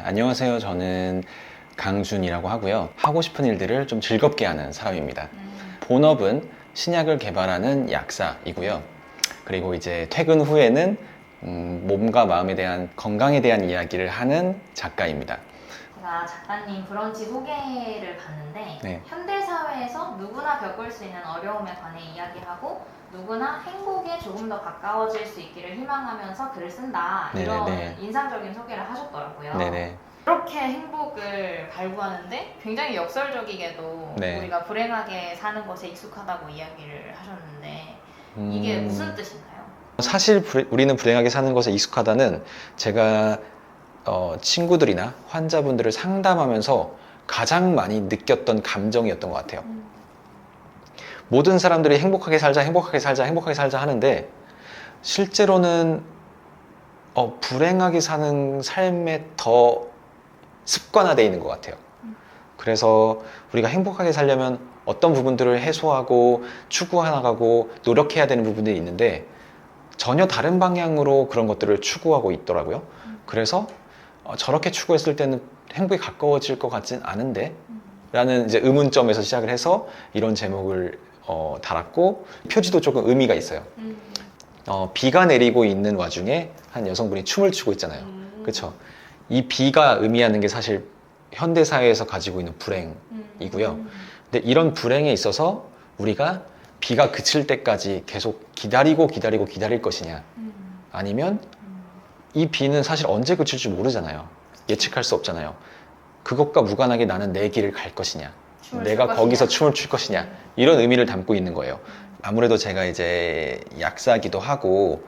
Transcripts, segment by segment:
안녕하세요. 저는 강준이라고 하고요. 하고 싶은 일들을 좀 즐겁게 하는 사람입니다. 본업은 신약을 개발하는 약사이고요. 그리고 이제 퇴근 후에는 몸과 마음에 대한 건강에 대한 이야기를 하는 작가입니다. 제가 작가님 브런치 소개를 봤는데 네. 현대사회에서 누구나 겪을 수 있는 어려움에 관해 이야기하고 누구나 행복에 조금 더 가까워질 수 있기를 희망하면서 글을 쓴다 이런 네네네. 인상적인 소개를 하셨더라고요. 네네. 그렇게 행복을 발구하는데 굉장히 역설적이게도 네. 우리가 불행하게 사는 것에 익숙하다고 이야기를 하셨는데 이게 무슨 뜻인가요? 사실 우리는 불행하게 사는 것에 익숙하다는 제가 친구들이나 환자분들을 상담하면서 가장 많이 느꼈던 감정이었던 것 같아요. 모든 사람들이 행복하게 살자, 행복하게 살자, 행복하게 살자 하는데 실제로는 불행하게 사는 삶에 더 습관화되어 있는 것 같아요. 그래서 우리가 행복하게 살려면 어떤 부분들을 해소하고 추구해나가고 노력해야 되는 부분들이 있는데 전혀 다른 방향으로 그런 것들을 추구하고 있더라고요. 그래서 저렇게 추구했을 때는 행복에 가까워질 것 같진 않은데 라는 이제 의문점에서 시작을 해서 이런 제목을 달았고 표지도 조금 의미가 있어요. 비가 내리고 있는 와중에 한 여성분이 춤을 추고 있잖아요. 그렇죠? 이 비가 의미하는 게 사실 현대사회에서 가지고 있는 불행이고요. 근데 이런 불행에 있어서 우리가 비가 그칠 때까지 계속 기다릴 것이냐 아니면 이 비는 사실 언제 그칠지 모르잖아요. 예측할 수 없잖아요. 그것과 무관하게 나는 내 길을 갈 것이냐 내가 거기서 춤을 출 것이냐 이런 의미를 담고 있는 거예요. 아무래도 제가 이제 약사기도 하고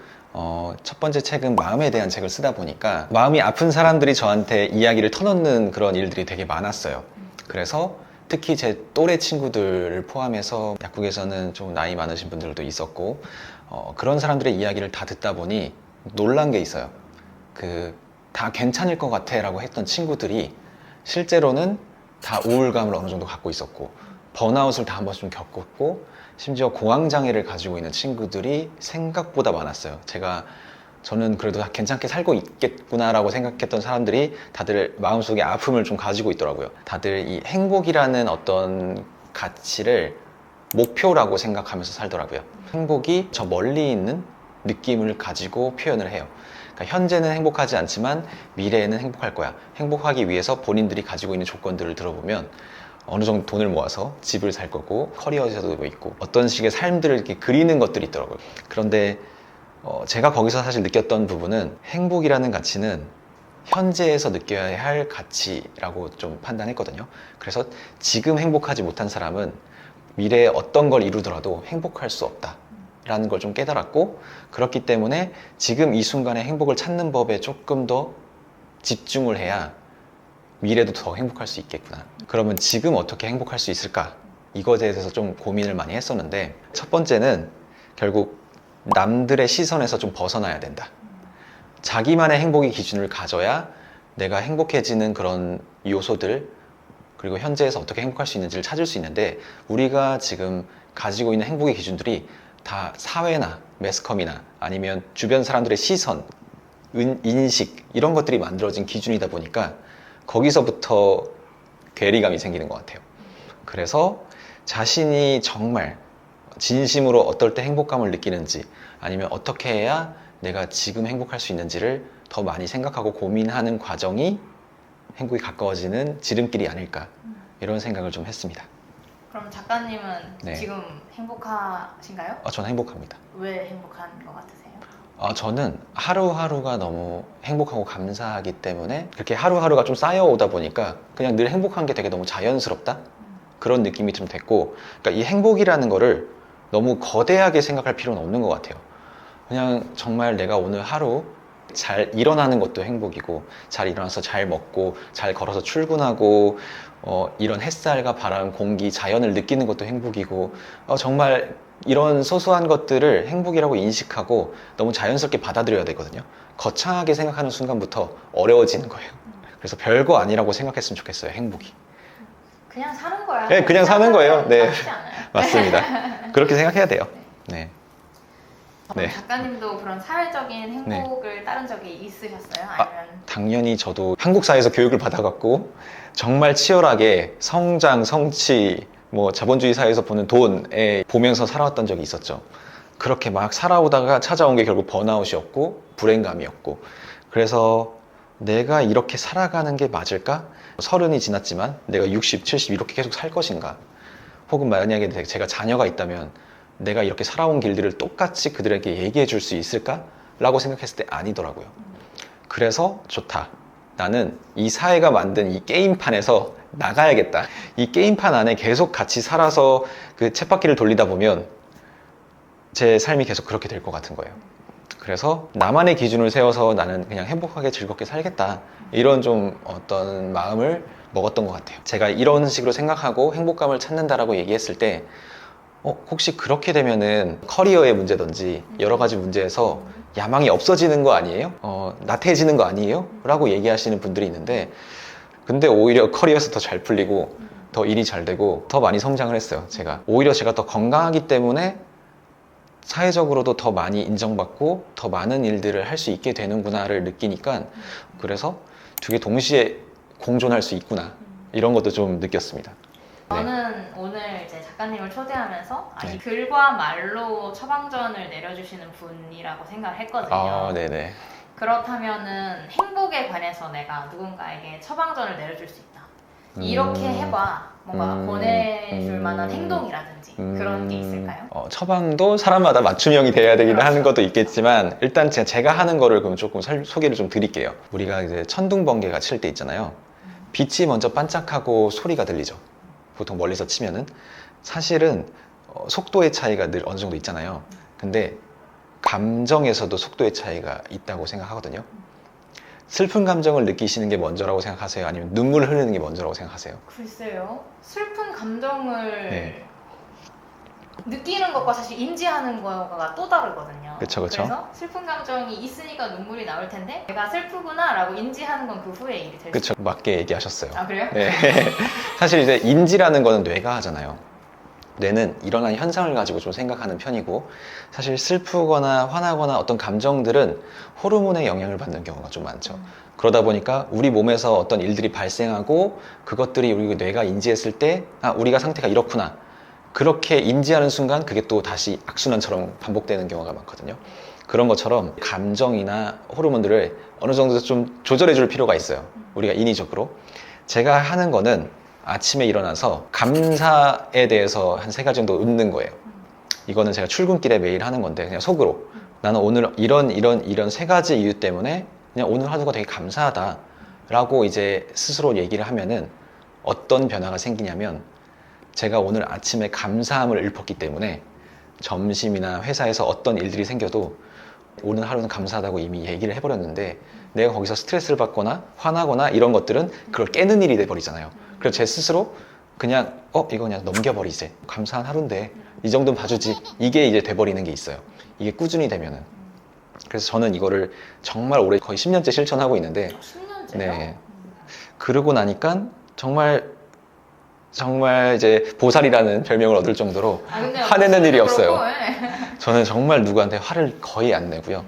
첫 번째 책은 마음에 대한 책을 쓰다 보니까 마음이 아픈 사람들이 저한테 이야기를 터놓는 그런 일들이 되게 많았어요. 그래서 특히 제 또래 친구들을 포함해서 약국에서는 좀 나이 많으신 분들도 있었고 그런 사람들의 이야기를 다 듣다 보니 놀란 게 있어요. 다 괜찮을 것 같아 라고 했던 친구들이 실제로는 다 우울감을 어느 정도 갖고 있었고 번아웃을 다 한 번씩 좀 겪었고 심지어 공황장애를 가지고 있는 친구들이 생각보다 많았어요. 저는 그래도 다 괜찮게 살고 있겠구나라고 생각했던 사람들이 다들 마음속에 아픔을 좀 가지고 있더라고요. 다들 이 행복이라는 어떤 가치를 목표라고 생각하면서 살더라고요. 행복이 저 멀리 있는 느낌을 가지고 표현을 해요. 그러니까 현재는 행복하지 않지만 미래에는 행복할 거야. 행복하기 위해서 본인들이 가지고 있는 조건들을 들어보면 어느 정도 돈을 모아서 집을 살 거고 커리어에서도 있고 어떤 식의 삶들을 이렇게 그리는 것들이 있더라고요. 그런데 제가 거기서 사실 느꼈던 부분은 행복이라는 가치는 현재에서 느껴야 할 가치라고 좀 판단했거든요. 그래서 지금 행복하지 못한 사람은 미래에 어떤 걸 이루더라도 행복할 수 없다 라는 걸 좀 깨달았고 그렇기 때문에 지금 이 순간에 행복을 찾는 법에 조금 더 집중을 해야 미래도 더 행복할 수 있겠구나. 그러면 지금 어떻게 행복할 수 있을까? 이것에 대해서 좀 고민을 많이 했었는데 첫 번째는 결국 남들의 시선에서 좀 벗어나야 된다. 자기만의 행복의 기준을 가져야 내가 행복해지는 그런 요소들 그리고 현재에서 어떻게 행복할 수 있는지를 찾을 수 있는데 우리가 지금 가지고 있는 행복의 기준들이 다 사회나 매스컴이나 아니면 주변 사람들의 시선, 인식 이런 것들이 만들어진 기준이다 보니까 거기서부터 괴리감이 생기는 것 같아요. 그래서 자신이 정말 진심으로 어떨 때 행복감을 느끼는지 아니면 어떻게 해야 내가 지금 행복할 수 있는지를 더 많이 생각하고 고민하는 과정이 행복이 가까워지는 지름길이 아닐까 이런 생각을 좀 했습니다. 그럼 작가님은 네. 지금 행복하신가요? 저는 행복합니다. 왜 행복한 것 같으세요? 저는 하루하루가 너무 행복하고 감사하기 때문에 그렇게 하루하루가 좀 쌓여오다 보니까 그냥 늘 행복한 게 되게 너무 자연스럽다? 그런 느낌이 좀 됐고 그러니까 이 행복이라는 거를 너무 거대하게 생각할 필요는 없는 것 같아요. 그냥 정말 내가 오늘 하루 잘 일어나는 것도 행복이고 잘 일어나서 잘 먹고 잘 걸어서 출근하고 이런 햇살과 바람, 공기, 자연을 느끼는 것도 행복이고 정말 이런 소소한 것들을 행복이라고 인식하고 너무 자연스럽게 받아들여야 되거든요. 거창하게 생각하는 순간부터 어려워지는 거예요. 그래서 별거 아니라고 생각했으면 좋겠어요. 행복이. 그냥 사는 거야. 네, 그냥 사는 거예요. 네. 맞지 않아요? 맞습니다. 그렇게 생각해야 돼요. 네. 네. 작가님도 그런 사회적인 행복을 따른 적이 있으셨어요? 아니면 당연히 저도 한국 사회에서 교육을 받아갖고 정말 치열하게 성장, 성취, 뭐 자본주의 사회에서 보는 돈에 보면서 살아왔던 적이 있었죠. 그렇게 막 살아오다가 찾아온 게 결국 번아웃이었고 불행감이었고, 그래서 내가 이렇게 살아가는 게 맞을까? 30이 지났지만 내가 60, 70 이렇게 계속 살 것인가? 혹은 만약에 제가 자녀가 있다면 내가 이렇게 살아온 길들을 똑같이 그들에게 얘기해 줄 수 있을까? 라고 생각했을 때 아니더라고요. 그래서 좋다. 나는 이 사회가 만든 이 게임판에서 나가야겠다. 이 게임판 안에 계속 같이 살아서 그 쳇바퀴를 돌리다 보면 제 삶이 계속 그렇게 될 것 같은 거예요. 그래서 나만의 기준을 세워서 나는 그냥 행복하게 즐겁게 살겠다. 이런 좀 어떤 마음을 먹었던 것 같아요. 제가 이런 식으로 생각하고 행복감을 찾는다라고 얘기했을 때 혹시 그렇게 되면은 커리어의 문제든지 여러 가지 문제에서 야망이 없어지는 거 아니에요? 나태해지는 거 아니에요? 라고 얘기하시는 분들이 있는데, 근데 오히려 커리어에서 더 잘 풀리고 더 일이 잘 되고 더 많이 성장을 했어요. 제가 오히려 제가 더 건강하기 때문에 사회적으로도 더 많이 인정받고 더 많은 일들을 할 수 있게 되는구나를 느끼니까, 그래서 두 개 동시에 공존할 수 있구나, 이런 것도 좀 느꼈습니다. 저는 오늘 이제 작가님을 초대하면서 이 네. 글과 말로 처방전을 내려주시는 분이라고 생각을 했거든요. 네네. 그렇다면은 행복에 관해서 내가 누군가에게 처방전을 내려줄 수 있다. 이렇게 해봐. 뭔가 보내줄 만한 행동이라든지 그런 게 있을까요? 처방도 사람마다 맞춤형이 돼야 되긴 그렇죠. 하는 것도 있겠지만, 일단 제가 하는 거를 그럼 조금 소개를 좀 드릴게요. 우리가 이제 천둥번개가 칠 때 있잖아요. 빛이 먼저 반짝하고 소리가 들리죠. 보통 멀리서 치면은. 사실은 속도의 차이가 늘 어느 정도 있잖아요. 근데 감정에서도 속도의 차이가 있다고 생각하거든요. 슬픈 감정을 느끼시는 게 먼저라고 생각하세요? 아니면 눈물 흐르는 게 먼저라고 생각하세요? 글쎄요. 슬픈 감정을 네. 느끼는 것과 사실 인지하는 거가 또 다르거든요. 그쵸, 그쵸. 그래서 슬픈 감정이 있으니까 눈물이 나올 텐데 내가 슬프구나 라고 인지하는 건 그 후에 일이 될 수 그쵸. 맞게 얘기하셨어요. 아, 그래요? 네. 사실 이제 인지라는 거는 뇌가 하잖아요. 뇌는 일어난 현상을 가지고 좀 생각하는 편이고, 사실 슬프거나 화나거나 어떤 감정들은 호르몬의 영향을 받는 경우가 좀 많죠. 그러다 보니까 우리 몸에서 어떤 일들이 발생하고 그것들이 우리 뇌가 인지했을 때 우리가 상태가 이렇구나, 그렇게 인지하는 순간 그게 또 다시 악순환처럼 반복되는 경우가 많거든요. 그런 것처럼 감정이나 호르몬들을 어느 정도 좀 조절해 줄 필요가 있어요. 우리가 인위적으로. 제가 하는 거는 아침에 일어나서 감사에 대해서 한 3가지 정도 읊는 거예요. 이거는 제가 출근길에 매일 하는 건데, 그냥 속으로 나는 오늘 이런 3가지 이유 때문에 그냥 오늘 하루가 되게 감사하다 라고 이제 스스로 얘기를 하면은 어떤 변화가 생기냐면, 제가 오늘 아침에 감사함을 읊었기 때문에 점심이나 회사에서 어떤 일들이 생겨도 오늘 하루는 감사하다고 이미 얘기를 해버렸는데, 내가 거기서 스트레스를 받거나 화나거나 이런 것들은 그걸 깨는 일이 돼버리잖아요. 그래서 제 스스로 그냥 이거 그냥 넘겨버리지, 감사한 하루인데 이 정도는 봐주지, 이게 이제 돼버리는 게 있어요. 이게 꾸준히 되면은. 그래서 저는 이거를 정말 오래, 거의 10년째 실천하고 있는데, 10년째요? 네. 그러고 나니까 정말 이제 보살이라는 별명을 얻을 정도로 근데 화내는 일이 없어요. 그렇고, 예. 저는 정말 누구한테 화를 거의 안 내고요.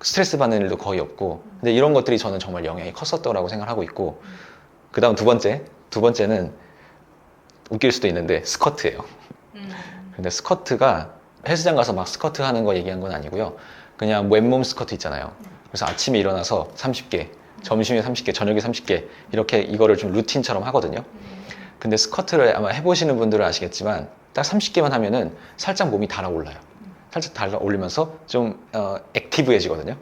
스트레스 받는 일도 거의 없고, 근데 이런 것들이 저는 정말 영향이 컸었다고 생각하고 있고, 그 다음 두 번째는 웃길 수도 있는데 스쿼트예요. 근데 스쿼트가 헬스장 가서 막 스쿼트 하는 거 얘기한 건 아니고요. 그냥 맨몸 스쿼트 있잖아요. 그래서 아침에 일어나서 30개, 점심에 30개, 저녁에 30개, 이렇게 이거를 좀 루틴처럼 하거든요. 근데 스쿼트를 아마 해보시는 분들은 아시겠지만 딱 30개만 하면은 살짝 몸이 달아올라요. 살짝 달아올리면서 좀 액티브해지거든요.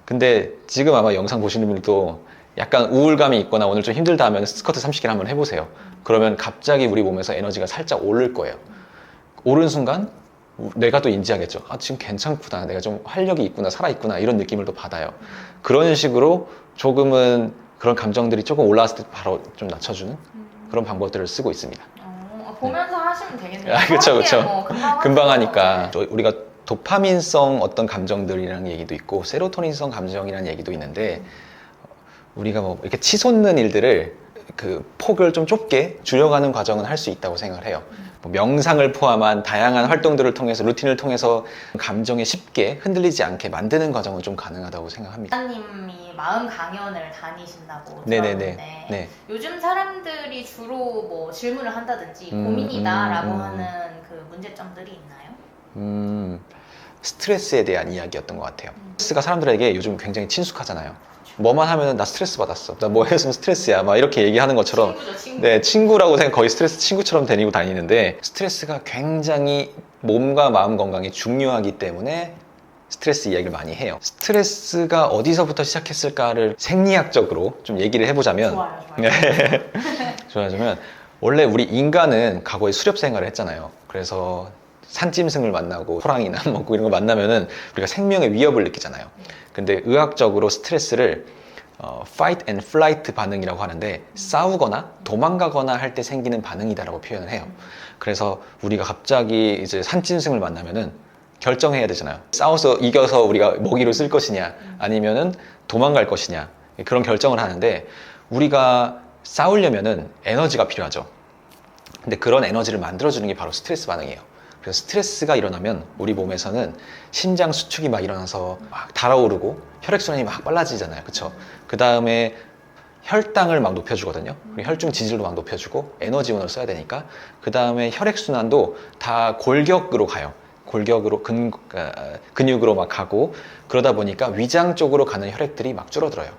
근데 지금 아마 영상 보시는 분들도 약간 우울감이 있거나 오늘 좀 힘들다 하면 스쿼트 30개를 한번 해보세요. 그러면 갑자기 우리 몸에서 에너지가 살짝 오를 거예요. 오른 순간 내가 또 인지하겠죠. 지금 괜찮구나, 내가 좀 활력이 있구나, 살아있구나, 이런 느낌을 또 받아요. 그런 식으로 조금은 그런 감정들이 조금 올라왔을 때 바로 좀 낮춰주는 그런 방법들을 쓰고 있습니다. 보면서 하시면 되겠네요. 그쵸. 뭐 금방 하니까. 우리가 도파민성 어떤 감정들이라는 얘기도 있고 세로토닌성 감정이라는 얘기도 있는데, 우리가 뭐 이렇게 치솟는 일들을 그 폭을 좀 좁게 줄여가는 과정은 할 수 있다고 생각을 해요. 뭐 명상을 포함한 다양한 활동들을 통해서 루틴을 통해서 감정에 쉽게 흔들리지 않게 만드는 과정은 좀 가능하다고 생각합니다. 사장님이 마음 강연을 다니신다고 네네네. 들었는데 네. 요즘 사람들이 주로 뭐 질문을 한다든지 음, 고민이다라고 음. 하는 그 문제점들이 있나요? 스트레스에 대한 이야기였던 것 같아요. 스트레스가 사람들에게 요즘 굉장히 친숙하잖아요. 뭐만 하면 나 스트레스 받았어. 나 뭐 했으면 스트레스야. 막 이렇게 얘기하는 것처럼 친구죠, 친구. 네, 친구라고 생각 거의 스트레스 친구처럼 데리고 다니는데 스트레스가 굉장히 몸과 마음 건강에 중요하기 때문에 스트레스 이야기를 많이 해요. 스트레스가 어디서부터 시작했을까를 생리학적으로 좀 얘기를 해보자면 좋아요. 네. 좋아하자면 원래 우리 인간은 과거에 수렵 생활을 했잖아요. 그래서 산짐승을 만나고 호랑이나 먹고 이런 거 만나면은 우리가 생명의 위협을 느끼잖아요. 근데 의학적으로 스트레스를 fight and flight 반응이라고 하는데 싸우거나 도망가거나 할 때 생기는 반응이다라고 표현을 해요. 그래서 우리가 갑자기 이제 산짐승을 만나면은 결정해야 되잖아요. 싸워서 이겨서 우리가 먹이로 쓸 것이냐 아니면은 도망갈 것이냐 그런 결정을 하는데 우리가 싸우려면은 에너지가 필요하죠. 근데 그런 에너지를 만들어주는 게 바로 스트레스 반응이에요. 그래서 스트레스가 일어나면 우리 몸에서는 심장 수축이 막 일어나서 막 달아오르고 혈액순환이 막 빨라지잖아요. 그쵸? 그 다음에 혈당을 막 높여주거든요. 그리고 혈중 지질도 막 높여주고 에너지원을 써야 되니까 그 다음에 혈액순환도 다 골격으로 가요. 골격으로 근육으로 막 가고 그러다 보니까 위장 쪽으로 가는 혈액들이 막 줄어들어요.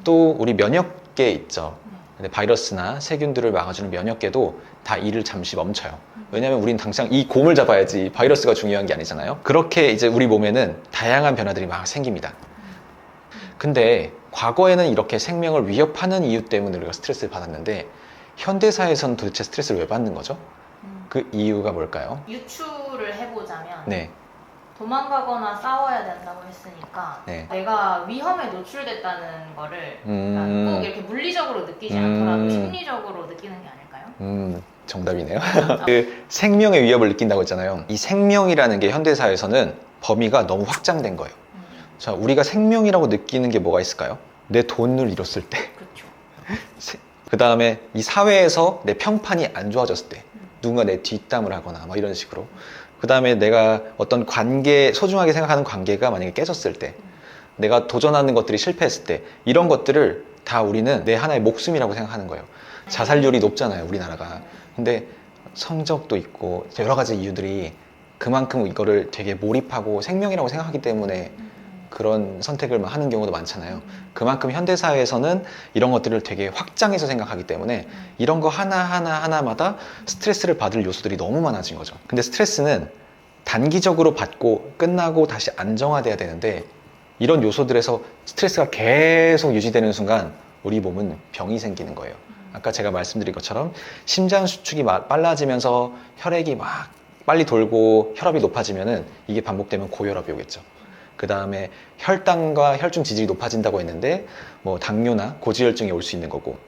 또 우리 면역계 있죠. 근데 바이러스나 세균들을 막아주는 면역계도 다 일을 잠시 멈춰요. 왜냐하면 우린 당장 이 곰을 잡아야지 바이러스가 중요한 게 아니잖아요. 그렇게 이제 우리 몸에는 다양한 변화들이 막 생깁니다. 근데 과거에는 이렇게 생명을 위협하는 이유 때문에 우리가 스트레스를 받았는데 현대사에서는 도대체 스트레스를 왜 받는 거죠? 그 이유가 뭘까요? 유추를 해보자면 네. 도망가거나 싸워야 된다고 했으니까 네. 내가 위험에 노출됐다는 거를 꼭 이렇게 물리적으로 느끼지 않더라도 심리적으로 느끼는 게 아닐까요? 정답이네요. 그 생명의 위협을 느낀다고 했잖아요. 이 생명이라는 게 현대사에서는 범위가 너무 확장된 거예요. 자, 우리가 생명이라고 느끼는 게 뭐가 있을까요? 내 돈을 잃었을 때. 그렇죠. 그 다음에 이 사회에서 내 평판이 안 좋아졌을 때. 누군가 내 뒷담을 하거나 막 이런 식으로. 그 다음에 내가 어떤 관계, 소중하게 생각하는 관계가 만약에 깨졌을 때. 내가 도전하는 것들이 실패했을 때. 이런 것들을 다 우리는 내 하나의 목숨이라고 생각하는 거예요. 자살률이 높잖아요, 우리나라가. 근데 성적도 있고 여러 가지 이유들이 그만큼 이거를 되게 몰입하고 생명이라고 생각하기 때문에 그런 선택을 하는 경우도 많잖아요. 그만큼 현대사회에서는 이런 것들을 되게 확장해서 생각하기 때문에 이런 거 하나마다 스트레스를 받을 요소들이 너무 많아진 거죠. 근데 스트레스는 단기적으로 받고 끝나고 다시 안정화돼야 되는데 이런 요소들에서 스트레스가 계속 유지되는 순간 우리 몸은 병이 생기는 거예요. 아까 제가 말씀드린 것처럼 심장 수축이 빨라지면서 혈액이 막 빨리 돌고 혈압이 높아지면은 이게 반복되면 고혈압이 오겠죠. 그 다음에 혈당과 혈중 지질이 높아진다고 했는데 뭐 당뇨나 고지혈증이 올 수 있는 거고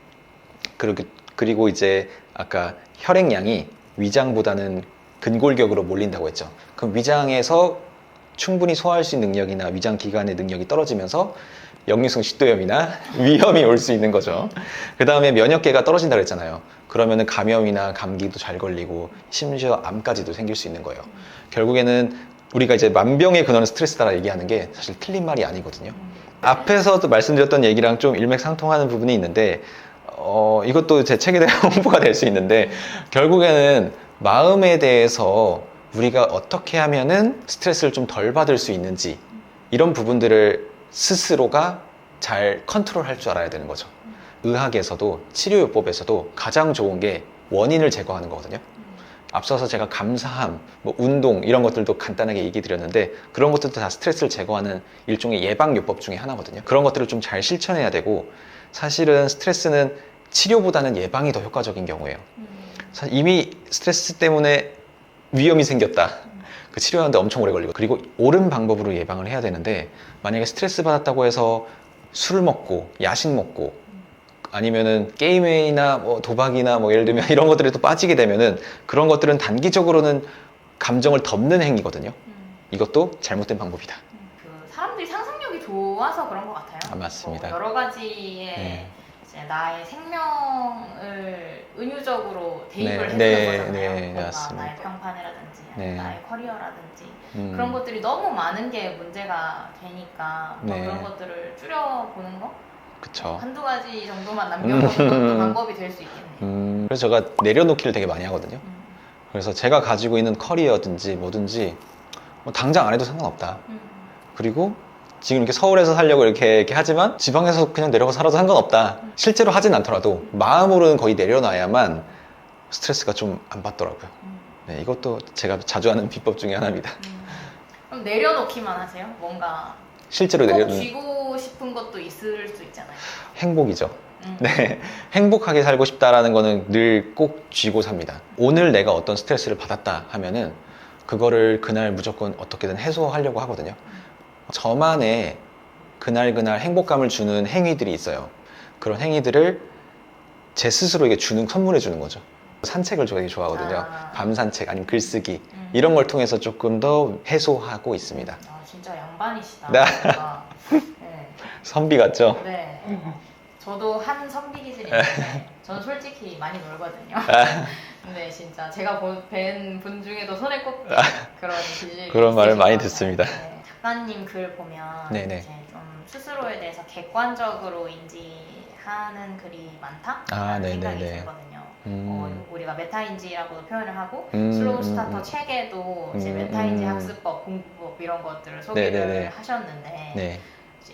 그리고 이제 아까 혈액량이 위장보다는 근골격으로 몰린다고 했죠. 그럼 위장에서 충분히 소화할 수 있는 능력이나 위장 기관의 능력이 떨어지면서 역류성 식도염이나 위염이 올 수 있는 거죠. 그 다음에 면역계가 떨어진다고 했잖아요. 그러면은 감염이나 감기도 잘 걸리고 심지어 암까지도 생길 수 있는 거예요. 결국에는 우리가 이제 만병의 근원은 스트레스다라 얘기하는 게 사실 틀린 말이 아니거든요. 앞에서도 말씀드렸던 얘기랑 좀 일맥상통하는 부분이 있는데 이것도 제 책에 대한 홍보가 될 수 있는데 결국에는 마음에 대해서 우리가 어떻게 하면은 스트레스를 좀 덜 받을 수 있는지 이런 부분들을 스스로가 잘 컨트롤할 줄 알아야 되는 거죠. 의학에서도 치료요법에서도 가장 좋은 게 원인을 제거하는 거거든요. 앞서서 제가 감사함, 뭐 운동 이런 것들도 간단하게 얘기 드렸는데 그런 것들도 다 스트레스를 제거하는 일종의 예방요법 중에 하나거든요. 그런 것들을 좀 잘 실천해야 되고 사실은 스트레스는 치료보다는 예방이 더 효과적인 경우예요. 사실 이미 스트레스 때문에 위험이 생겼다. 그 치료하는데 엄청 오래 걸리고 그리고 옳은 방법으로 예방을 해야 되는데 만약에 스트레스 받았다고 해서 술 먹고 야식 먹고 아니면은 게임이나 뭐 도박이나 뭐 예를 들면 이런 것들에 또 빠지게 되면은 그런 것들은 단기적으로는 감정을 덮는 행위거든요. 이것도 잘못된 방법이다. 그 사람들이 상상력이 좋아서 그런 것 같아요. 맞습니다. 뭐 여러 가지의 이제 나의 생명을 은유적으로 대입을 네, 해주는 네, 거잖아요. 네, 뭔가 맞습니다. 나의 평판이라든지 네. 나의 커리어라든지 음. 그런 것들이 너무 많은 게 문제가 되니까 네. 그런 것들을 줄여보는 거? 그쵸. 한두 가지 정도만 남겨보는 것도 방법이 될 수 있겠네요. 그래서 제가 내려놓기를 되게 많이 하거든요. 그래서 제가 가지고 있는 커리어든지 뭐든지 뭐 당장 안 해도 상관없다. 그리고 지금 이렇게 서울에서 살려고 이렇게 하지만 지방에서 그냥 내려가 살아도 상관없다. 실제로 하진 않더라도 마음으로는 거의 내려놔야만 스트레스가 좀 안 받더라고요. 네, 이것도 제가 자주 하는 비법 중에 하나입니다. 그럼 내려놓기만 하세요? 뭔가 실제로 꼭 내려놓는 쥐고 싶은 것도 있을 수 있잖아요. 행복이죠. 네, 행복하게 살고 싶다라는 거는 늘 꼭 쥐고 삽니다. 오늘 내가 어떤 스트레스를 받았다 하면은 그거를 그날 무조건 어떻게든 해소하려고 하거든요. 저만의 그날 행복감을 주는 행위들이 있어요. 그런 행위들을 제 스스로에게 선물해 주는 거죠. 산책을 되게 좋아하거든요. 밤 산책 아니면 글쓰기 이런 걸 통해서 조금 더 해소하고 있습니다. 아, 진짜 양반이시다. 네. 뭔가. 네. 선비 같죠? 네. 저도 한 선비 기질이 있는데 저는 솔직히 많이 놀거든요. 근데 진짜 제가 뵌 분 중에도 손에 꼽는 그런 기질이 그런 말을 있으신 많이 것 같아요. 듣습니다. 네. 작가님 글 보면 네네. 이제 좀 스스로에 대해서 객관적으로 인지하는 글이 많다라는 생각이 네네네. 들거든요. 음. 우리가 메타인지라고도 표현을 하고 음, 슬로우 스타터 책에도 이제 메타인지 학습법, 공부법 이런 것들을 소개를 네네네. 하셨는데 네.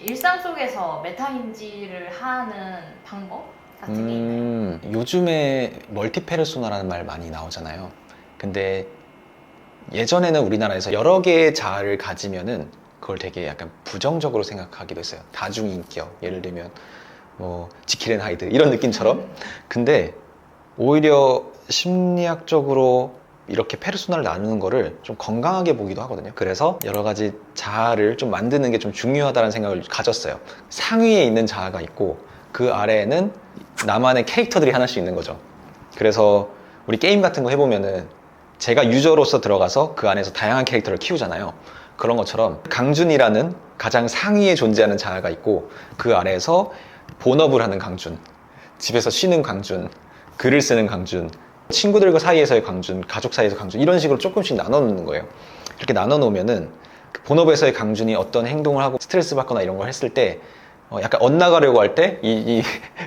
일상 속에서 메타인지를 하는 방법 같은 게 있나요? 요즘에 멀티페르소나라는 말 많이 나오잖아요. 근데 예전에는 우리나라에서 여러 개의 자아를 가지면은 그걸 되게 약간 부정적으로 생각하기도 했어요. 다중인격, 예를 들면 뭐 지킬 앤 하이드 이런 느낌처럼. 근데 오히려 심리학적으로 이렇게 페르소나를 나누는 거를 좀 건강하게 보기도 하거든요. 그래서 여러 가지 자아를 좀 만드는 게 좀 중요하다는 생각을 가졌어요. 상위에 있는 자아가 있고 그 아래에는 나만의 캐릭터들이 하나씩 있는 거죠. 그래서 우리 게임 같은 거 해보면은 제가 유저로서 들어가서 그 안에서 다양한 캐릭터를 키우잖아요. 그런 것처럼 강준이라는 가장 상위에 존재하는 자아가 있고 그 아래에서 본업을 하는 강준, 집에서 쉬는 강준, 글을 쓰는 강준, 친구들과 사이에서의 강준, 가족 사이에서 강준 이런 식으로 조금씩 나눠 놓는 거예요. 이렇게 나눠 놓으면은 그 본업에서의 강준이 어떤 행동을 하고 스트레스 받거나 이런 걸 했을 때 약간 엇나가려고 할 때 이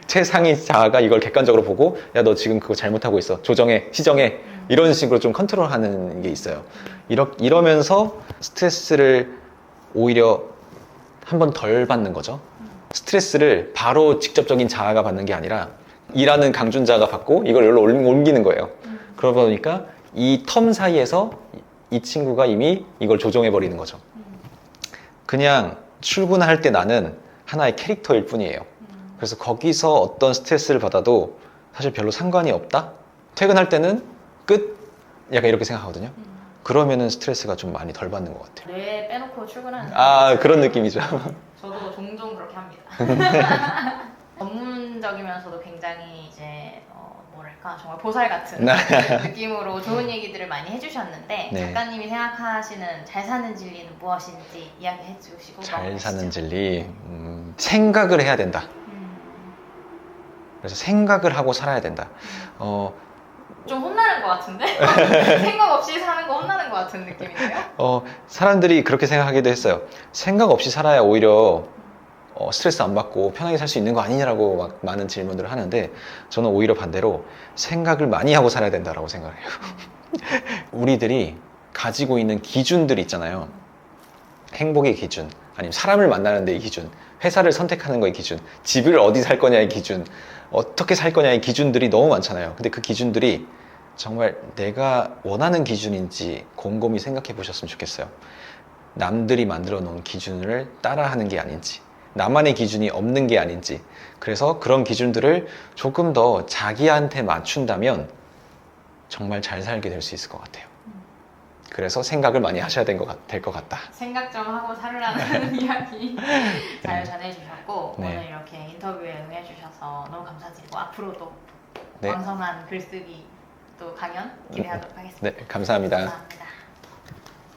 최상위 자아가 이걸 객관적으로 보고 야 너 지금 그거 잘못하고 있어 조정해 시정해 이런 식으로 좀 컨트롤하는 게 있어요. 이러면서 스트레스를 오히려 한 번 덜 받는 거죠. 스트레스를 바로 직접적인 자아가 받는 게 아니라 일하는 강준자가 받고 이걸 여기로 옮기는 거예요. 그러다 보니까 이 텀 사이에서 이 친구가 이미 이걸 조정해 버리는 거죠. 그냥 출근할 때 나는 하나의 캐릭터일 뿐이에요. 그래서 거기서 어떤 스트레스를 받아도 사실 별로 상관이 없다? 퇴근할 때는 끝? 약간 이렇게 생각하거든요. 그러면은 스트레스가 좀 많이 덜 받는 것 같아요. 뇌 빼놓고 출근하는 그런 느낌이죠. 저도 종종 그렇게 합니다. 전문적이면서도 굉장히 이제 뭐랄까 정말 보살 같은 느낌으로 좋은 얘기들을 많이 해주셨는데 네. 작가님이 생각하시는 잘 사는 진리는 무엇인지 이야기해 주시고 잘 사는 진리 생각을 해야 된다. 그래서 생각을 하고 살아야 된다. 좀 혼나는 것 같은데? 생각 없이 사는 거 혼나는 것 같은 느낌인데요? 사람들이 그렇게 생각하기도 했어요. 생각 없이 살아야 오히려 스트레스 안 받고 편하게 살 수 있는 거 아니냐라고 막 많은 질문들을 하는데 저는 오히려 반대로 생각을 많이 하고 살아야 된다라고 생각을 해요. 우리들이 가지고 있는 기준들이 있잖아요. 행복의 기준, 아니면 사람을 만나는 데의 기준, 회사를 선택하는 거의 기준, 집을 어디 살 거냐의 기준, 어떻게 살 거냐의 기준들이 너무 많잖아요. 근데 그 기준들이 정말 내가 원하는 기준인지 곰곰이 생각해 보셨으면 좋겠어요. 남들이 만들어 놓은 기준을 따라하는 게 아닌지, 나만의 기준이 없는 게 아닌지. 그래서 그런 기준들을 조금 더 자기한테 맞춘다면 정말 잘 살게 될 수 있을 것 같아요. 그래서 생각을 많이 하셔야 될 것 같다. 생각 좀 하고 살으라는 이야기 잘 전해주셨고 네. 오늘 이렇게 인터뷰에 응해주셔서 너무 감사드리고 앞으로도 네. 왕성한 글쓰기 또 강연 기대하도록 하겠습니다. 네, 감사합니다. 감사합니다.